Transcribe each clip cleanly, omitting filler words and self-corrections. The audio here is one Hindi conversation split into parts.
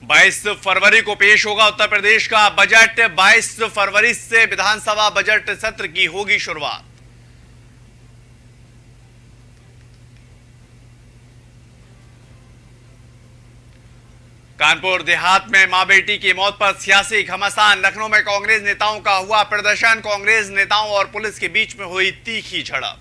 22 फरवरी को पेश होगा उत्तर प्रदेश का बजट। 22 फरवरी से विधानसभा बजट सत्र की होगी शुरुआत। कानपुर देहात में मां बेटी की मौत पर सियासी घमासान। लखनऊ में कांग्रेस नेताओं का हुआ प्रदर्शन। कांग्रेस नेताओं और पुलिस के बीच में हुई तीखी झड़प।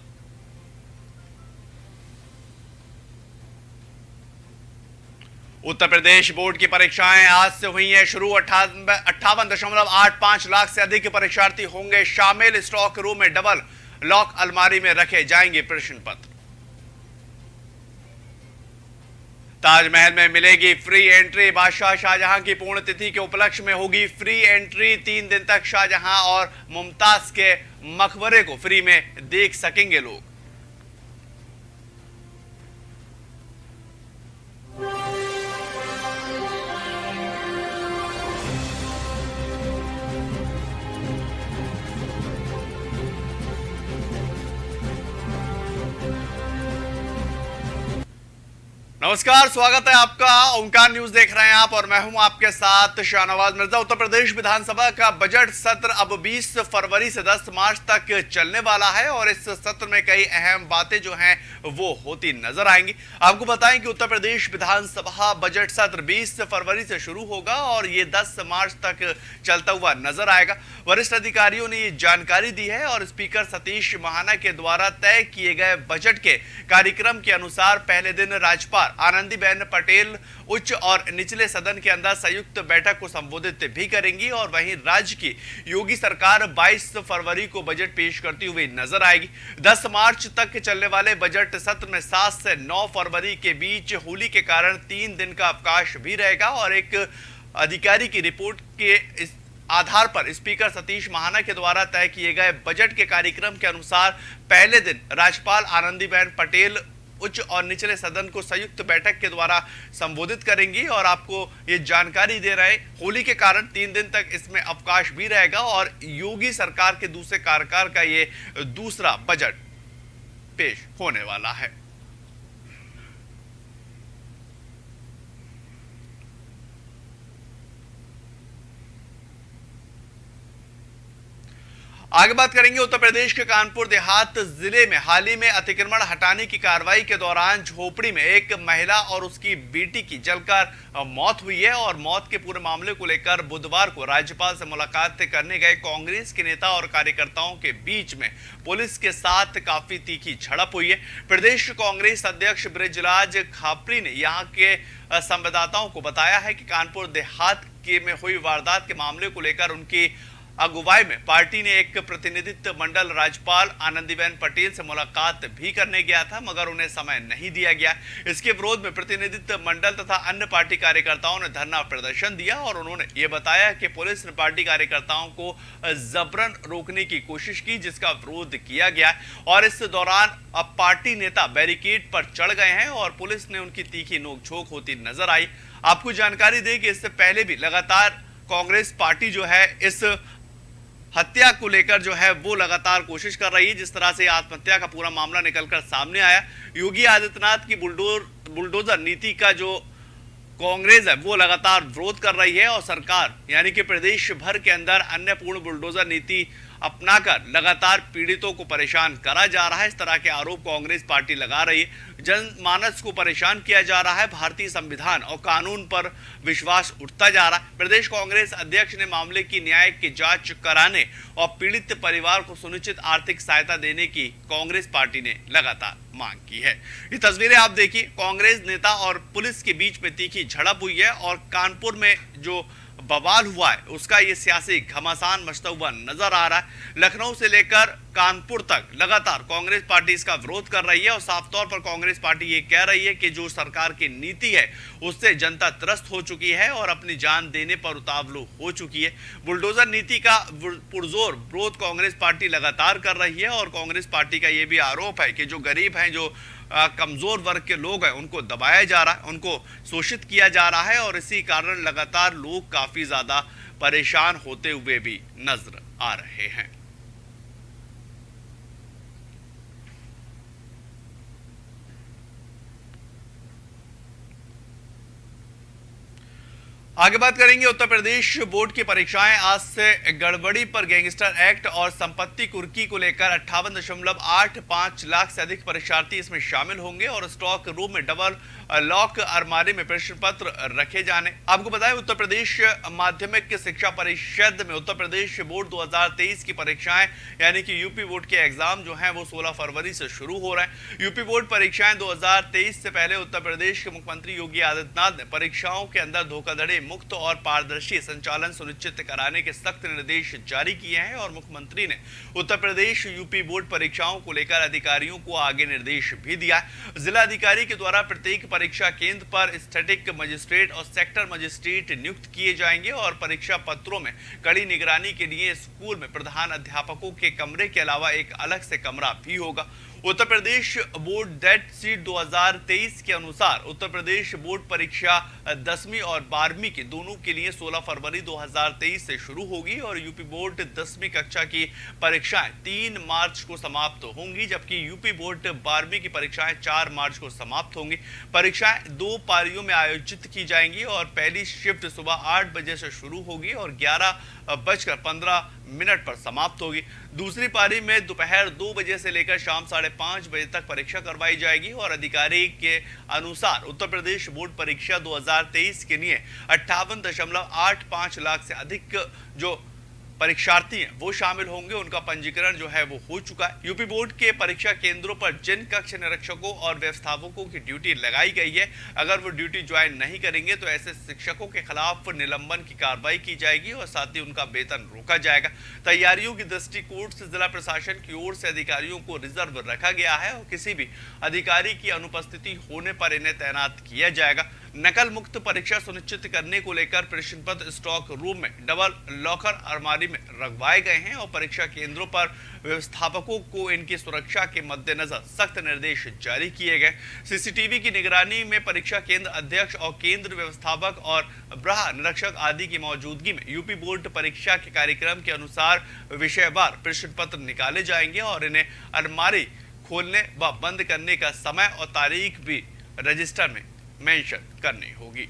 उत्तर प्रदेश बोर्ड की परीक्षाएं आज से हुई हैं शुरू। 58.85 लाख से अधिक परीक्षार्थी होंगे शामिल। स्टॉक रूम में डबल लॉक अलमारी में रखे जाएंगे प्रश्न पत्र। ताजमहल में मिलेगी फ्री एंट्री। बादशाह शाहजहां की पुण्यतिथि के उपलक्ष्य में होगी फ्री एंट्री। 3 दिन तक शाहजहां और मुमताज के मकबरे को फ्री में देख सकेंगे लोग। नमस्कार, स्वागत है आपका। ओंकार न्यूज देख रहे हैं आप और मैं हूं आपके साथ शाहनवाज मिर्जा। उत्तर प्रदेश विधानसभा का बजट सत्र अब 20 फरवरी से 10 मार्च तक चलने वाला है और इस सत्र में कई अहम बातें जो हैं वो होती नजर आएंगी। आपको बताएं कि उत्तर प्रदेश विधानसभा बजट सत्र 20 फरवरी से शुरू होगा और ये 10 मार्च तक चलता हुआ नजर आएगा। वरिष्ठ अधिकारियों ने ये जानकारी दी है और स्पीकर सतीश महाना के द्वारा तय किए गए बजट के कार्यक्रम के अनुसार पहले दिन राज्यपाल आनंदीबेन पटेल उच्च और निचले सदन के अंदर संयुक्त बैठक को संबोधित भी करेंगी और वहीं राज्य की योगी सरकार 22 फरवरी को बजट पेश करती हुई नजर आएगी। 10 मार्च तक चलने वाले बजट सत्र में 7 से 9 फरवरी के बीच होली के कारण 3 दिन का अवकाश भी रहेगा और एक अधिकारी की रिपोर्ट के इस आधार पर स्पीकर सतीश महाना के द्वारा तय किए गए बजट के कार्यक्रम के अनुसार पहले दिन राज्यपाल आनंदीबेन पटेल उच्च और निचले सदन को संयुक्त बैठक के द्वारा संबोधित करेंगी और आपको ये जानकारी दे रहे हैं होली के कारण 3 दिन तक इसमें अवकाश भी रहेगा और योगी सरकार के दूसरे कार्यकाल का ये दूसरा बजट पेश होने वाला है। आगे बात करेंगे उत्तर प्रदेश के कानपुर देहात जिले में हाल ही में अतिक्रमण हटाने की कार्रवाई के दौरान झोपड़ी में एक महिला और उसकी बेटी की जलकर मौत हुई है और मौत के पूरे मामले को लेकर बुधवार को राज्यपाल से मुलाकात करने गए कांग्रेस के नेता और कार्यकर्ताओं के बीच में पुलिस के साथ काफी तीखी झड़प हुई है। प्रदेश कांग्रेस अध्यक्ष बृजराज खापरी ने यहाँ के संवाददाताओं को बताया है कि कानपुर देहात के में हुई वारदात के मामले को लेकर उनकी अगुवाई में पार्टी ने एक प्रतिनिधित्व मंडल राज्यपाल आनंदीबेन पटेल से मुलाकात भी करने गया था मगर उन्हें समय नहीं दिया गया। इसके विरोध में प्रतिनिधित्व मंडल तथा अन्य पार्टी कार्यकर्ताओं ने धरना प्रदर्शन दिया और उन्होंने ये बताया कि पुलिस ने पार्टी कार्यकर्ताओं को जबरन रोकने की कोशिश की जिसका विरोध किया गया और इस दौरान अब पार्टी नेता बैरिकेड पर चढ़ गए हैं और पुलिस ने उनकी तीखी नोकझोंक होती नजर आई। आपको जानकारी दें कि इससे पहले भी लगातार कांग्रेस पार्टी जो है इस हत्या को लेकर जो है वो लगातार कोशिश कर रही है। जिस तरह से आत्महत्या का पूरा मामला निकलकर सामने आया, योगी आदित्यनाथ की बुलडोजर नीति का जो कांग्रेस है वो लगातार विरोध कर रही है और सरकार यानी कि प्रदेश भर के अंदर अन्य पूर्ण बुलडोजर नीति अपनाकर लगातार पीड़ितों को परेशान करा जा रहा है। इस तरह के आरोप कांग्रेस पार्टी लगा रही है। जनमानस को परेशान किया जा रहा है। भारतीय संविधान और कानून पर विश्वास उठता जा रहा है। प्रदेश कांग्रेस अध्यक्ष ने मामले की न्यायिक जांच कराने और पीड़ित परिवार को सुनिश्चित आर्थिक सहायता देने की कांग्रेस पार्टी ने लगातार मांग की है। ये तस्वीरें आप देखिए, कांग्रेस नेता और पुलिस के बीच में तीखी झड़प हुई है और कानपुर में जो बवाल हुआ है उसका ये सियासी घमासान मचता हुआ नजर आ रहा है। लखनऊ से लेकर कानपुर तक लगातार कांग्रेस पार्टी इसका विरोध कर रही है और साफ तौर पर कांग्रेस पार्टी ये कह रही है कि जो सरकार की नीति है उससे जनता त्रस्त हो चुकी है और अपनी जान देने पर उतावलू हो चुकी है। बुलडोजर नीति का पुरजोर विरोध कांग्रेस पार्टी लगातार कर रही है और कांग्रेस पार्टी का यह भी आरोप है कि जो गरीब हैं, जो कमजोर वर्ग के लोग हैं उनको दबाया जा रहा है, उनको शोषित किया जा रहा है और इसी कारण लगातार लोग काफी ज्यादा परेशान होते हुए भी नजर आ रहे हैं। आगे बात करेंगे उत्तर प्रदेश बोर्ड की परीक्षाएं आज से गड़बड़ी पर गैंगस्टर एक्ट और संपत्ति कुर्की को लेकर 58.85 लाख से अधिक परीक्षार्थी इसमें शामिल होंगे और स्टॉक रूम में डबल लॉक अलमारी में प्रश्न पत्र रखे जाने। आपको बताएं उत्तर प्रदेश माध्यमिक शिक्षा परिषद में उत्तर प्रदेश बोर्ड 2023 की परीक्षाएं यानी कि यूपी बोर्ड के एग्जाम जो हैं वो 16 फरवरी से शुरू हो रहे हैं। यूपी बोर्ड परीक्षाएं 2023 से पहले उत्तर प्रदेश के मुख्यमंत्री योगी आदित्यनाथ ने परीक्षाओं के अंदर धोखाधड़ी मुक्त और पारदर्शी संचालन सुनिश्चित कराने के सख्त निर्देश जारी किए हैं और मुख्यमंत्री ने उत्तर प्रदेश यूपी बोर्ड परीक्षाओं को लेकर अधिकारियों को आगे निर्देश भी दिया है। जिला अधिकारी के द्वारा प्रत्येक परीक्षा केंद्र पर स्टैटिक मजिस्ट्रेट और सेक्टर मजिस्ट्रेट नियुक्त किए जाएंगे और परीक्षा पत्रों में कड़ी निगरानी के लिए स्कूल में प्रधान अध्यापकों के कमरे के अलावा एक अलग से कमरा भी होगा। Uttar Pradesh board date sheet 2023 के अनुसार उत्तर प्रदेश बोर्ड परीक्षा 10वीं और 12वीं के दोनों के लिए 16 फरवरी 2023 से शुरू होगी और यूपी बोर्ड 10वीं कक्षा की परीक्षाएं 3 मार्च को समाप्त होंगी, जबकि यूपी बोर्ड 12वीं की परीक्षाएं 4 मार्च को समाप्त होंगी। परीक्षाएं 2 पारियों में आयोजित की जाएंगी और पहली शिफ्ट सुबह 8 बजे से शुरू होगी और 11:15 पर समाप्त होगी। दूसरी पारी में दोपहर 2 बजे से लेकर शाम 5:30 बजे तक परीक्षा करवाई जाएगी और अधिकारी के अनुसार उत्तर प्रदेश बोर्ड परीक्षा 2023 के लिए 58.85 लाख से अधिक जो परीक्षार्थी हैं वो शामिल होंगे। उनका पंजीकरण जो है वो हो चुका है। यूपी बोर्ड के परीक्षा केंद्रों पर जिन कक्ष निरीक्षकों और व्यवस्थापकों की ड्यूटी लगाई गई है, अगर वो ड्यूटी ज्वाइन नहीं करेंगे तो ऐसे शिक्षकों के खिलाफ निलंबन की कार्रवाई की जाएगी और साथ ही उनका वेतन रोका जाएगा। तैयारियों की दृष्टिकोण से जिला प्रशासन की ओर से अधिकारियों को रिजर्व रखा गया है और किसी भी अधिकारी की अनुपस्थिति होने पर इन्हें तैनात किया जाएगा। नकल मुक्त परीक्षा सुनिश्चित करने को लेकर प्रश्न पत्र स्टॉक रूम में डबल लॉकर अलमारी में रखवाए गए हैं और परीक्षा केंद्रों पर व्यवस्थापकों को इनकी सुरक्षा के मद्देनजर सख्त निर्देश जारी किए गए। सीसीटीवी की निगरानी में परीक्षा केंद्र अध्यक्ष और केंद्र व्यवस्थापक और ब्रह निरीक्षक आदि की मौजूदगी में यूपी बोर्ड परीक्षा के कार्यक्रम के अनुसार विषयवार प्रश्न पत्र निकाले जाएंगे और इन्हें अलमारी खोलने व बंद करने का समय और तारीख भी रजिस्टर में मेंशन करनी होगी।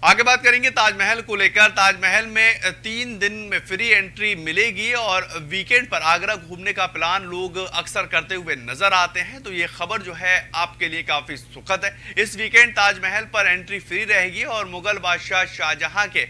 आगे बात करेंगे ताजमहल को लेकर। ताजमहल में 3 दिन में फ्री एंट्री मिलेगी और वीकेंड पर आगरा घूमने का प्लान लोग अक्सर करते हुए नजर आते हैं, तो ये खबर जो है आपके लिए काफी सुखद है। इस वीकेंड ताजमहल पर एंट्री फ्री रहेगी और मुगल बादशाह शाहजहां के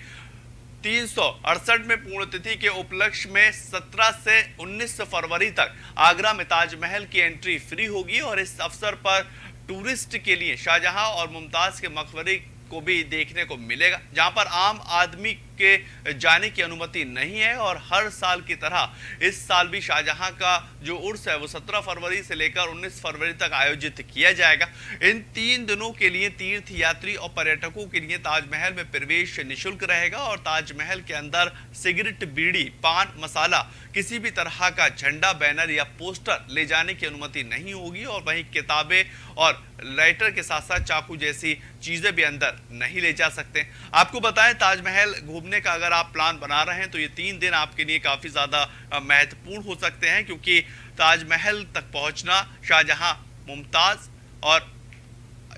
368वें पुण्यतिथि के उपलक्ष्य में 17 से 19 फरवरी तक आगरा में ताजमहल की एंट्री फ्री होगी और इस अवसर पर टूरिस्ट के लिए शाहजहां और मुमताज के मकबरे को भी देखने को मिलेगा, जहां पर आम आदमी के जाने की अनुमति नहीं है। और हर साल की तरह इस साल भी शाहजहां का जो उर्स है वो 17 फरवरी से लेकर 19 फरवरी तक आयोजित किया जाएगा। इन 3 दिनों के लिए तीर्थ यात्री और पर्यटकों के लिए ताजमहल में प्रवेश निःशुल्क रहेगा और ताजमहल के अंदर सिगरेट, बीड़ी, पान मसाला, किसी भी तरह का झंडा, बैनर या पोस्टर ले जाने की अनुमति नहीं होगी और वहीं किताबें और लाइटर के साथ साथ चाकू जैसी चीजें भी अंदर नहीं ले जा सकते। आपको बताएं ताजमहल घूमने का अगर आप प्लान बना रहे हैं तो ये 3 दिन आपके लिए काफी ज्यादा महत्वपूर्ण हो सकते हैं, क्योंकि ताजमहल तक पहुंचना शाहजहां मुमताज और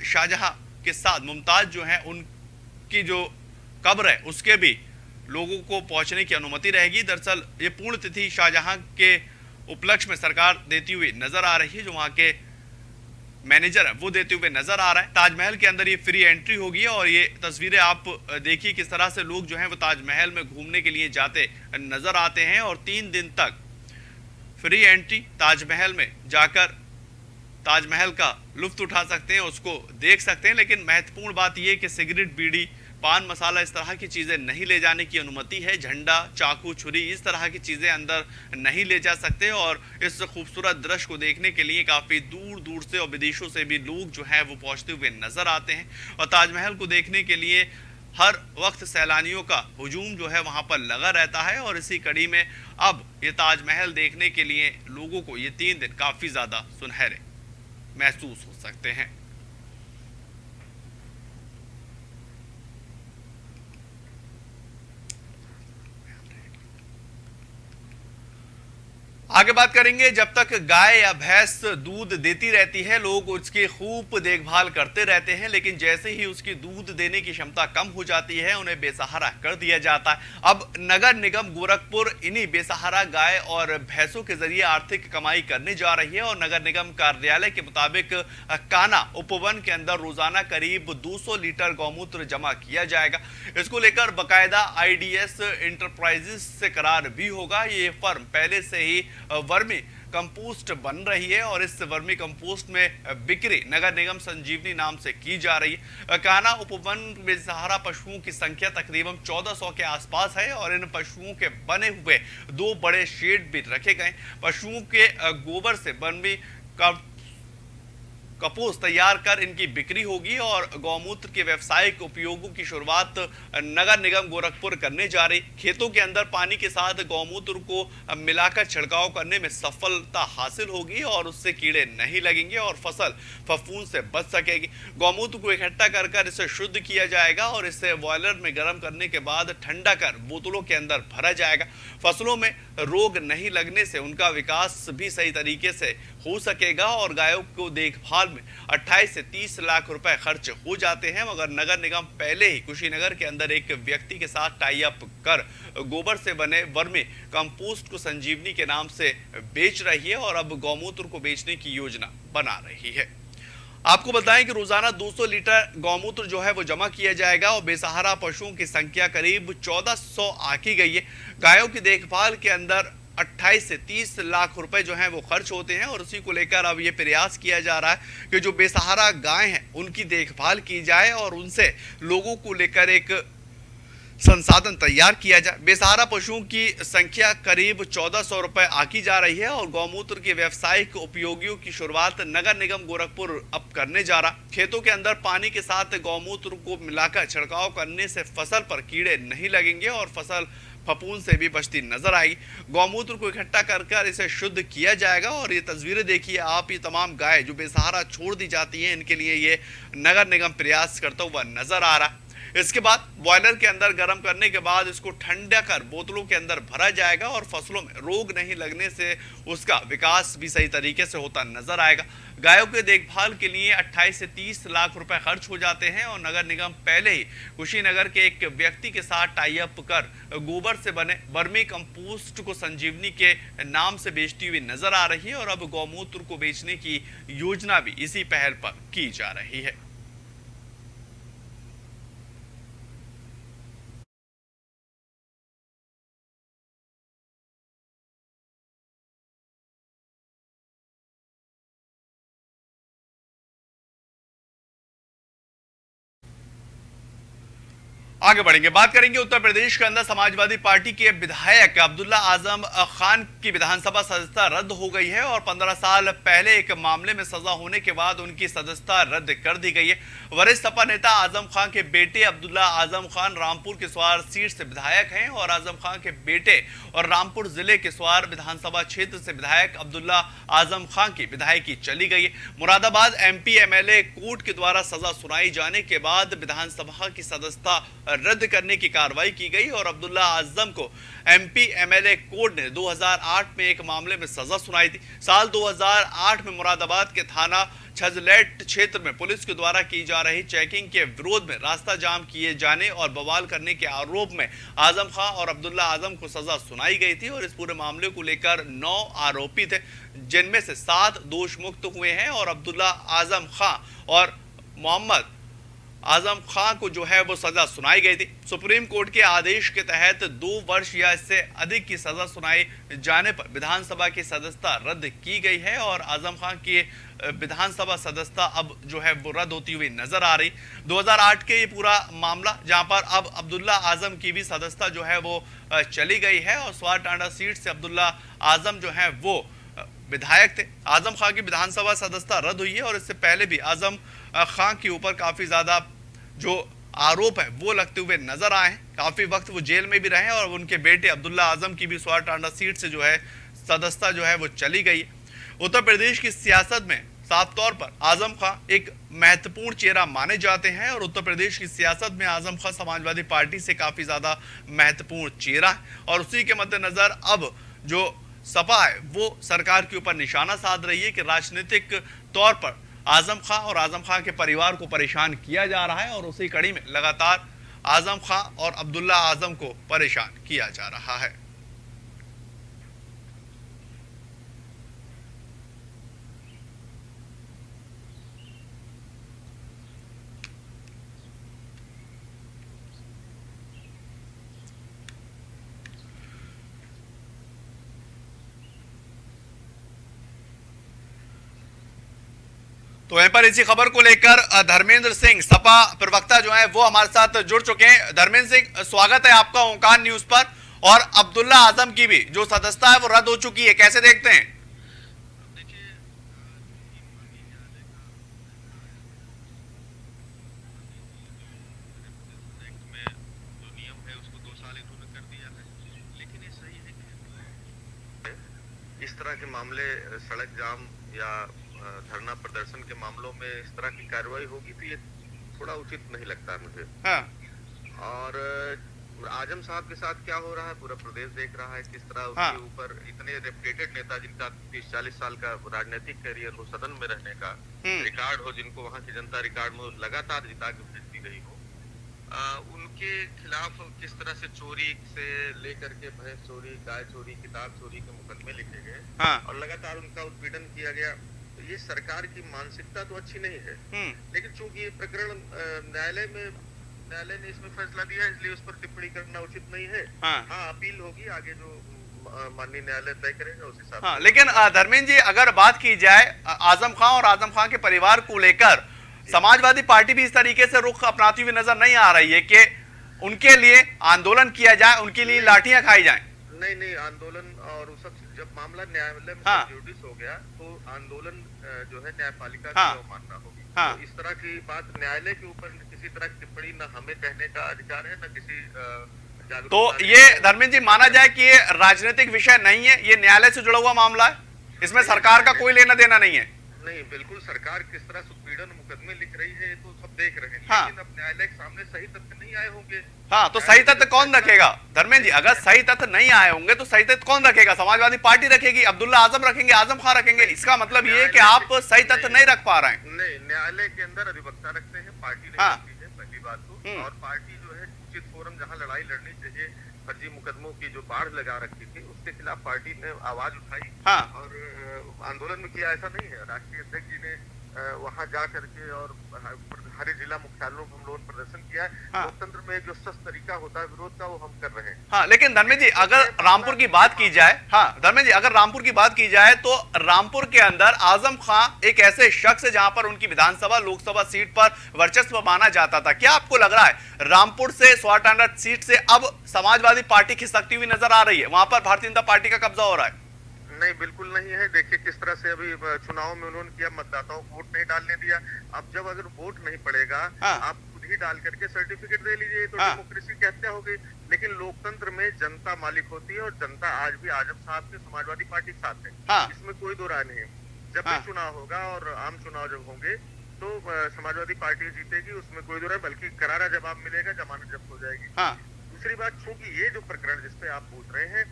शाहजहां के साथ मुमताज जो है उनकी जो कब्र है उसके भी लोगों को पहुंचने की अनुमति रहेगी। दरअसल ये पूर्ण तिथि शाहजहां के उपलक्ष्य में सरकार देती हुई नजर आ रही है, जो वहां के मैनेजर है वो देते हुए नजर आ रहा है। ताजमहल के अंदर ये फ्री एंट्री होगी और ये तस्वीरें आप देखिए किस तरह से लोग जो हैं वो ताजमहल में घूमने के लिए जाते नजर आते हैं और 3 दिन तक फ्री एंट्री ताजमहल में जाकर ताजमहल का लुत्फ उठा सकते हैं, उसको देख सकते हैं। लेकिन महत्वपूर्ण बात यह कि सिगरेट, बीड़ी, पान मसाला इस तरह की चीजें नहीं ले जाने की अनुमति है। झंडा, चाकू, छुरी इस तरह की चीजें अंदर नहीं ले जा सकते और इस खूबसूरत दृश्य को देखने के लिए काफी दूर दूर से और विदेशों से भी लोग जो हैं वो पहुंचते हुए नजर आते हैं और ताजमहल को देखने के लिए हर वक्त सैलानियों का हुजूम जो है वहां पर लगा रहता है और इसी कड़ी में अब ये ताजमहल देखने के लिए लोगों को ये 3 दिन काफी ज्यादा सुनहरे महसूस हो सकते हैं। आगे बात करेंगे। जब तक गाय या भैंस दूध देती रहती है, लोग उसकी खूब देखभाल करते रहते हैं, लेकिन जैसे ही उसकी दूध देने की क्षमता कम हो जाती है, उन्हें बेसहारा कर दिया जाता है। अब नगर निगम गोरखपुर इन्हीं बेसहारा गाय और भैंसों के जरिए आर्थिक कमाई करने जा रही है और नगर निगम कार्यालय के मुताबिक काना उपवन के अंदर रोजाना करीब 200 लीटर गौमूत्र जमा किया जाएगा। इसको लेकर बाकायदा आईडीएस इंटरप्राइजेस से करार भी होगा। ये फर्म पहले से ही वर्मी कंपोस्ट बन रही है और इस वर्मी कंपोस्ट में बिक्री नगर निगम संजीवनी नाम से की जा रही है। कान्हा उपवन में सहारा पशुओं की संख्या तकरीबन 1400 के आसपास है और इन पशुओं के बने हुए 2 बड़े शेड भी रखे गए। पशुओं के गोबर से वर्मी कपोस तैयार कर इनकी बिक्री होगी और गौमूत्र के व्यावसायिक उपयोगों की शुरुआत नगर निगम गोरखपुर करने जा रही। खेतों के अंदर पानी के साथ गौमूत्र को मिलाकर छिड़काव करने में सफलता हासिल होगी और उससे कीड़े नहीं लगेंगे और फसल फफूंद से बच सकेगी। गौमूत्र को इकट्ठा कर इसे शुद्ध किया जाएगा और इसे बॉयलर में गर्म करने के बाद ठंडा कर बोतलों के अंदर भरा जाएगा। फसलों में रोग नहीं लगने से उनका विकास भी सही तरीके से हो सकेगा और गायों को देखभाल में 28 से 30 लाख रुपए खर्च हो जाते हैं। मगर नगर निगम पहले ही कुशीनगर के अंदर एक व्यक्ति के साथ टाई अप कर गोबर से बने वर्मी कंपोस्ट को संजीवनी के नाम से बेच रही है और अब गौमूत्र को बेचने की योजना बना रही है। आपको बताएं कि रोजाना 200 लीटर गौमूत्र जो है वो जमा किया जाएगा और बेसहारा पशुओं की संख्या करीब 1400 आकी गई है। गायों की देखभाल के अंदर 28 से 30 लाख रुपए जो हैं वो खर्च होते हैं और उसी को लेकर अब ये प्रयास किया जा रहा है कि जो बेसहारा गाय हैं उनकी देखभाल की जाए और उनसे लोगों को लेकर एक संसाधन तैयार किया जाए। बेसहारा पशुओं की संख्या करीब 1400 रुपए आकी जा रही है और गौमूत्र के व्यावसायिक उपयोगियों की शुरुआत नगर निगम गोरखपुर अब करने जा रहा। खेतों के अंदर पानी के साथ गौमूत्र को मिलाकर छिड़काव करने से फसल पर कीड़े नहीं लगेंगे और फसल फफूंद से भी बचती नजर आएगी। गौमूत्र को इकट्ठा कर इसे शुद्ध किया जाएगा और ये तस्वीरें देखिए आप, ये तमाम गाय जो बेसहारा छोड़ दी जाती हैं इनके लिए ये नगर निगम प्रयास करता हुआ नजर आ रहा है। इसके बाद बॉयलर के अंदर गर्म करने के बाद इसको ठंडा कर बोतलों के अंदर भरा जाएगा और फसलों में रोग नहीं लगने से उसका विकास भी सही तरीके से होता नजर आएगा। गायों के देखभाल के लिए 28 से 30 लाख रुपए खर्च हो जाते हैं और नगर निगम पहले ही कुशीनगर के एक व्यक्ति के साथ टाई अप कर गोबर से बने वर्मी कंपोस्ट को संजीवनी के नाम से बेचती हुई नजर आ रही है और अब गौमूत्र को बेचने की योजना भी इसी पहल पर की जा रही है। आगे बढ़ेंगे, बात करेंगे उत्तर प्रदेश के अंदर समाजवादी पार्टी के विधायक अब्दुल्ला आजम खान की विधानसभा सदस्यता रद्द हो गई है और 15 साल पहले एक मामले में सजा होने के बाद उनकी सदस्यता रद्द कर दी गई है। वरिष्ठ सपा नेता आजम खान के बेटे अब्दुल्ला आजम खान रामपुर किसवार सीट से विधायक हैं और आजम खान के बेटे और रामपुर जिले किसवार विधानसभा क्षेत्र से विधायक अब्दुल्ला आजम खान की विधायकी चली गई है। मुरादाबाद एमपी एमएलए कोर्ट के द्वारा सजा सुनाई जाने के बाद विधानसभा की सदस्यता रद्द करने की कार्रवाई की गई और अब्दुल्ला आजम को एमपी एमएलए कोर्ट ने 2008 में एक मामले में सजा सुनाई थी। साल 2008 में मुरादाबाद के थाना छजलेट क्षेत्र में पुलिस के द्वारा की जा रही चेकिंग के विरोध में रास्ता जाम किए जाने और बवाल करने के आरोप में आजम खान और अब्दुल्ला आजम को सजा सुनाई गई थी और इस पूरे मामले को लेकर 9 आरोपी थे, जिनमें से 7 दोष मुक्त हुए हैं और अब्दुल्ला आजम खान और मोहम्मद आजम खान को जो है वो सजा सुनाई गई थी। सुप्रीम कोर्ट के आदेश के तहत 2 वर्ष या इससे अधिक की सजा सुनाई जाने पर विधानसभा की सदस्यता रद्द की गई है और आजम खान की विधानसभा सदस्यता अब जो है वो रद्द होती हुई नजर आ रही। 2008 के ये पूरा मामला जहां पर अब अब्दुल्ला आजम की भी सदस्यता जो है वो चली गई है और स्वार टांडा सीट से अब्दुल्ला आजम जो है वो विधायक थे। आजम खान की विधानसभा सदस्यता रद्द हुई है और इससे पहले भी आजम खान के ऊपर काफी ज्यादा जो आरोप है वो लगते हुए नजर आए हैं। काफी वक्त वो जेल में भी रहे और उनके बेटे अब्दुल्ला आजम की भी स्वार टांडा सीट से जो है सदस्यता जो है वो चली गई है। उत्तर प्रदेश की सियासत में साफ तौर पर आजम खान एक महत्वपूर्ण चेहरा माने जाते हैं और उत्तर प्रदेश की सियासत में आजम खान समाजवादी पार्टी से काफी ज्यादा महत्वपूर्ण चेहरा है और उसी के मद्देनजर अब जो सपा है वो सरकार के ऊपर निशाना साध रही है कि राजनीतिक तौर पर आजम खां और आजम खां के परिवार को परेशान किया जा रहा है और उसी कड़ी में लगातार आजम खां और अब्दुल्ला आजम को परेशान किया जा रहा है। तो वहीं पर इसी खबर को लेकर धर्मेंद्र सिंह सपा प्रवक्ता जो है वो हमारे साथ जुड़ चुके हैं। धर्मेंद्र सिंह, स्वागत है आपका ओंकार न्यूज पर। और अब्दुल्ला आजम की भी जो सदस्यता है वो रद्द हो चुकी है, कैसे देखते हैं? इस तरह के मामले, सड़क जाम या धरना प्रदर्शन के मामलों में इस तरह की कार्रवाई होगी तो ये थोड़ा उचित नहीं लगता मुझे। हाँ। और आजम साहब के साथ क्या हो रहा है पूरा प्रदेश देख रहा है, किस तरह हाँ। उसके ऊपर इतने रेपुटेटेड नेता जिनका 30-40 साल का राजनीतिक करियर हो, सदन में रहने का रिकॉर्ड हो, जिनको वहां की जनता रिकॉर्ड में लगातार जिता के भेजती रही हो, उनके खिलाफ किस तरह से चोरी से लेकर के भैंस चोरी, गाय चोरी, किताब चोरी के मुकदमे लिखे गए। हाँ। और लगातार उनका उत्पीड़न किया गया। तो ये सरकार की मानसिकता तो अच्छी नहीं है, लेकिन चूंकि ये प्रकरण न्यायालय ने इसमें फैसला दिया है, इसलिए उस पर टिप्पणी करना उचित नहीं है। हाँ, अपील होगी आगे, जो माननीय न्यायालय तय करेगा उस हिसाब से। लेकिन धर्मेंद्र जी, अगर बात की जाए आजम खां और आजम खां के परिवार को लेकर, समाजवादी पार्टी भी इस तरीके से रुख अपनाती हुई नजर नहीं आ रही है कि उनके लिए आंदोलन किया जाए, उनके लिए लाठियां खाई जाएं। नहीं, आंदोलन और उस सब जब मामला न्यायालय में जुडिस हो गया तो आंदोलन जो है न्यायपालिका की अवमानना होगी। तो इस तरह की बात न्यायालय के ऊपर किसी तरह की टिप्पणी न हमें कहने का अधिकार है, न किसी तो ये धर्मेंद्र जी माना जाए कि ये राजनीतिक विषय नहीं है, ये न्यायालय से जुड़ा हुआ मामला है, इसमें सरकार का कोई लेना देना नहीं है। नहीं, बिल्कुल सरकार किस तरह से उत्पीड़न मुकदमे लिख रही है तो सब देख रहे हैं। लेकिन अब न्यायालय के सामने सही तथ्य नहीं आए होंगे। तो सही तथ्य कौन रखेगा धर्मेंद्र जी? अगर सही तथ्य नहीं आए होंगे तो सही तथ्य कौन रखेगा? समाजवादी पार्टी रखेगी, अब्दुल्ला आजम रखेंगे, आजम खां रखेंगे। इसका मतलब ये है कि आप सही तथ्य नहीं रख पा रहे हैं। नहीं, न्यायालय के अंदर अधिवक्ता रखते हैं, पार्टी नहीं रखती है, पहली बात तो। और पार्टी जो है उचित फोरम जहाँ लड़ाई लड़नी चाहिए, फर्जी मुकदमों की जो बाढ़ लगा रखी थी, उसके खिलाफ पार्टी ने आवाज उठाई और आंदोलन में किया। ऐसा नहीं है, राष्ट्रीय अध्यक्ष जी ने वहां जा करके और हर जिला मुख्यालयों में हम लोगों ने प्रदर्शन किया है। लोकतंत्र में जो सस्त तरीका होता है विरोध का, वो हम कर रहे हैं। लेकिन धर्मेंद्र जी, अगर रामपुर की बात की जाए, धर्मेंद्र जी अगर रामपुर की बात की जाए तो रामपुर के अंदर आजम खां एक ऐसे शख्स है जहां पर उनकी विधानसभा लोकसभा सीट पर वर्चस्व माना जाता था। क्या आपको लग रहा है रामपुर से स्वाटांडा सीट से अब समाजवादी पार्टी खिसकती हुई नजर आ रही है, वहां पर भारतीय जनता पार्टी का कब्जा हो रहा है? नहीं, बिल्कुल नहीं है। देखिए किस तरह से अभी चुनाव में उन्होंने किया, मतदाताओं को वोट नहीं डालने दिया। अब जब अगर वोट नहीं पड़ेगा, आप खुद ही डाल करके सर्टिफिकेट दे लीजिए, तो डेमोक्रेसी की हत्या हो गई। लेकिन लोकतंत्र में जनता मालिक होती है और जनता आज भी आजम साहब के समाजवादी पार्टी के साथ है। इसमें कोई दो राय नहीं है। जब भी चुनाव होगा और आम चुनाव जब होंगे तो समाजवादी पार्टी जीतेगी, उसमें कोई दो राय, बल्कि करारा जवाब मिलेगा, जमानत जब्त हो जाएगी। दूसरी बात, चूंकि ये जो प्रकरण जिसपे आप पूछ रहे हैं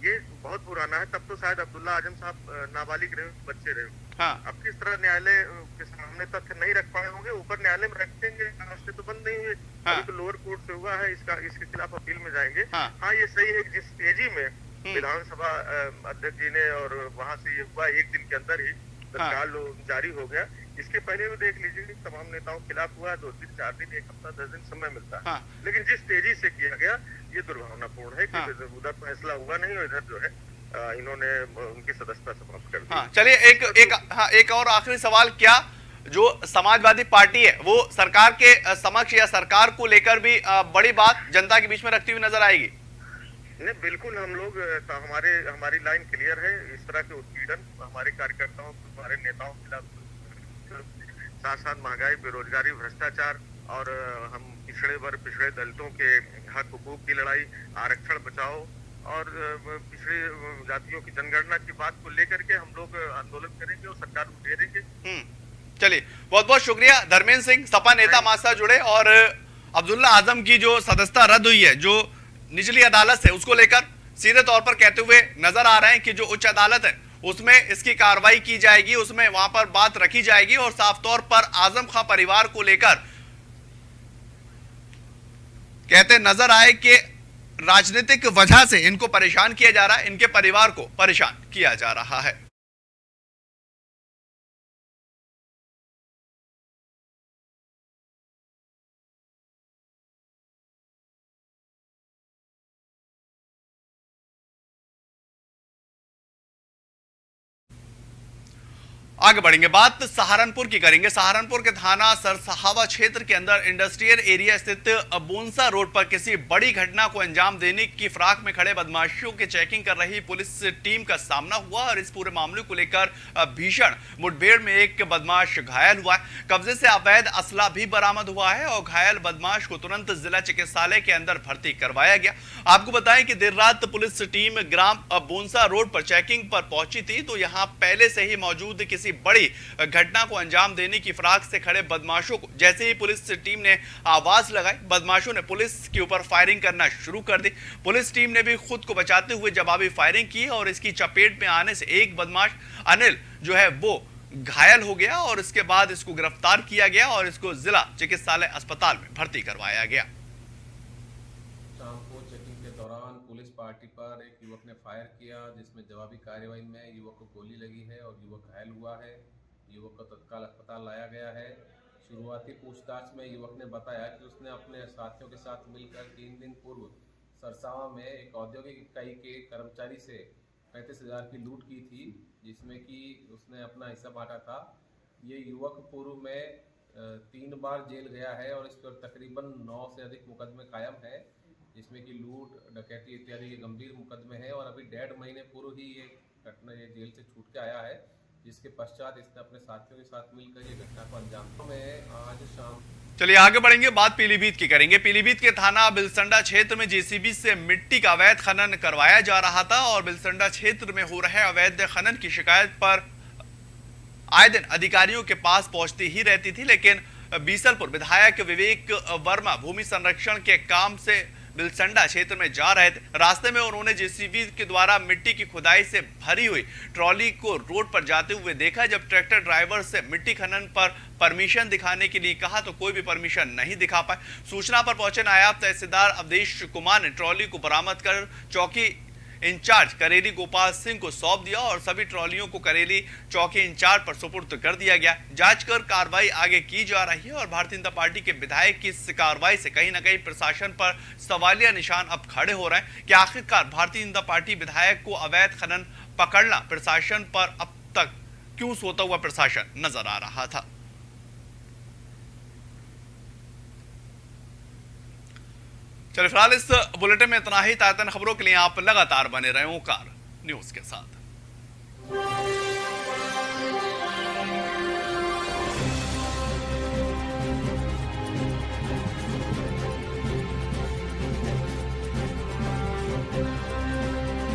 ये बहुत पुराना है, तब तो शायद अब्दुल्ला आजम साहब नाबालिग रहे, बच्चे रहे। अब किस तरह न्यायालय के सामने तथ्य नहीं रख पाए होंगे, ऊपर न्यायालय में रखेंगे, रास्ते तो बंद नहीं हुए। अभी तो लोअर कोर्ट से हुआ है, इसके खिलाफ अपील में जाएंगे। ये सही है, जिस तेजी में विधानसभा अध्यक्ष जी ने और वहां से ये हुआ, एक दिन के अंदर ही तत्काल जारी हो गया। इसके पहले भी देख लीजिए कि तमाम नेताओं के खिलाफ हुआ, 2 दिन 4 दिन 1 हफ्ता 10 दिन समय मिलता है। लेकिन जिस तेजी से किया गया ये दुर्भावनापूर्ण है कि उधर फैसला हुआ नहीं और इधर जो है इन्होंने उनकी सदस्यता समाप्त कर दी। चलिए एक और आखिरी सवाल, क्या जो समाजवादी पार्टी है वो सरकार के समक्ष या सरकार को लेकर भी बड़ी बात जनता के बीच में रखती हुई नजर आएगी? नहीं, बिल्कुल हम लोग हमारी लाइन क्लियर है। इस तरह के उत्पीड़न हमारे कार्यकर्ताओं, हमारे नेताओं के खिलाफ, साथ साथ महंगाई, बेरोजगारी, भ्रष्टाचार और हम पिछड़े वर्ग, पिछड़े दलितों के हक हुकूक की लड़ाई, आरक्षण बचाओ और पिछड़े जातियों की जनगणना की बात को लेकर के हम लोग आंदोलन करेंगे और सरकार को घेरेंगे। चलिए, बहुत बहुत शुक्रिया धर्मेंद्र सिंह, सपा नेता हमारे साथ जुड़े। और अब्दुल्ला आजम की जो सदस्यता रद्द हुई है, जो निचली अदालत से, उसको लेकर सीधे तौर पर कहते हुए नजर आ रहे हैं कि जो उच्च अदालत है उसमें इसकी कार्रवाई की जाएगी, उसमें वहां पर बात रखी जाएगी और साफ तौर पर आजम खां परिवार को लेकर कहते नजर आए कि राजनीतिक वजह से इनको परेशान किया जा रहा है, इनके परिवार को परेशान किया जा रहा है। आगे बढ़ेंगे, बात सहारनपुर की करेंगे। सहारनपुर के थाना सरसहावा क्षेत्र के अंदर इंडस्ट्रियल एरिया स्थित बोनसा रोड पर किसी बड़ी घटना को अंजाम देने की फिराक में खड़े बदमाशियों की चेकिंग कर रही पुलिस टीम का सामना हुआ और इस पूरे मामले को लेकर भीषण मुठभेड़ में एक बदमाश घायल हुआ है। कब्जे से अवैध असला भी बरामद हुआ है और घायल बदमाश को तुरंत जिला चिकित्सालय के अंदर भर्ती करवाया गया। आपको बताएं कि देर रात पुलिस टीम ग्राम बोनसा रोड पर चेकिंग पर पहुंची थी तो यहां पहले से ही मौजूद किसी बड़ी घटना को अंजाम देने की फिराक से खड़े बदमाशों को जैसे ही पुलिस टीम ने आवाज लगाई, बदमाशों ने पुलिस के ऊपर फायरिंग करना शुरू कर दी। पुलिस टीम ने भी खुद को बचाते हुए जवाबी फायरिंग की और इसकी चपेट में आने से एक बदमाश अनिल जो है वो घायल हो गया और इसके बाद इसको गिरफ्तार किया गया और इसको जिला चिकित्सालय अस्पताल में भर्ती करवाया गया। शाम को चेकिंग के दौरान पुलिस पार्टी पर एक युवक ने फायर किया जिसमें जवाबी कार्रवाई में युवक को गोली लगी है और युवक घायल हुआ है। युवक को तत्काल अस्पताल लाया गया है। शुरुआती पूछताछ में युवक ने बताया कि उसने अपने साथियों के साथ मिलकर 3 दिन पूर्व सरसावा में एक औद्योगिक इकाई के कर्मचारी से 35,000 की लूट की थी, जिसमें कि उसने अपना हिस्सा बांटा था। ये युवक पूर्व में 3 बार जेल गया है और इस पर तकरीबन 9 से अधिक मुकदमे कायम है, जिसमें कि लूट, डकैती इत्यादि के गंभीर मुकदमे हैं और अभी 1.5 महीने पूर्व ही ये घटना ये जेल से छूट के आया है, जिसके पश्चात इसने अपने साथियों के साथ मिलकर ये घटना को अंजाम दिया। मैं आज शाम चलिए आगे बढ़ेंगे, बात पीलीभीत की करेंगे। पीलीभीत के थाना बिलसंडा क्षेत्र में जेसीबी से मिट्टी का अवैध खनन करवाया जा रहा था और बिलसंडा क्षेत्र में हो रहे अवैध खनन की शिकायत पर आए दिन अधिकारियों के पास पहुंचती ही रहती थी, लेकिन बीसलपुर विधायक विवेक वर्मा भूमि संरक्षण के काम से बिलसंडा क्षेत्र में जा रहे थे। रास्ते में उन्होंने जेसीबी के द्वारा मिट्टी की खुदाई से भरी हुई ट्रॉली को रोड पर जाते हुए देखा। जब ट्रैक्टर ड्राइवर से मिट्टी खनन पर परमिशन दिखाने के लिए कहा तो कोई भी परमिशन नहीं दिखा पाए। सूचना पर पहुंचे नायब तहसीलदार अवधेश कुमार ने ट्रॉली को बरामद कर चौकी इंचार्ज करेली गोपाल सिंह को सौंप दिया और सभी ट्रॉलियों को करेली चौकी इंचार्ज पर सुपुर्द कर दिया गया। जांच कर कार्रवाई आगे की जा रही है और भारतीय जनता पार्टी के विधायक की इस कार्रवाई से कहीं ना कहीं प्रशासन पर सवालिया निशान अब खड़े हो रहे हैं कि आखिरकार भारतीय जनता पार्टी विधायक को अवैध खनन पकड़ना प्रशासन पर अब तक क्यों सोता हुआ प्रशासन नजर आ रहा था। चलिए फिलहाल इस बुलेटिन में इतना ही। ताज़ा खबरों के लिए आप लगातार बने रहे ओंकार न्यूज के साथ।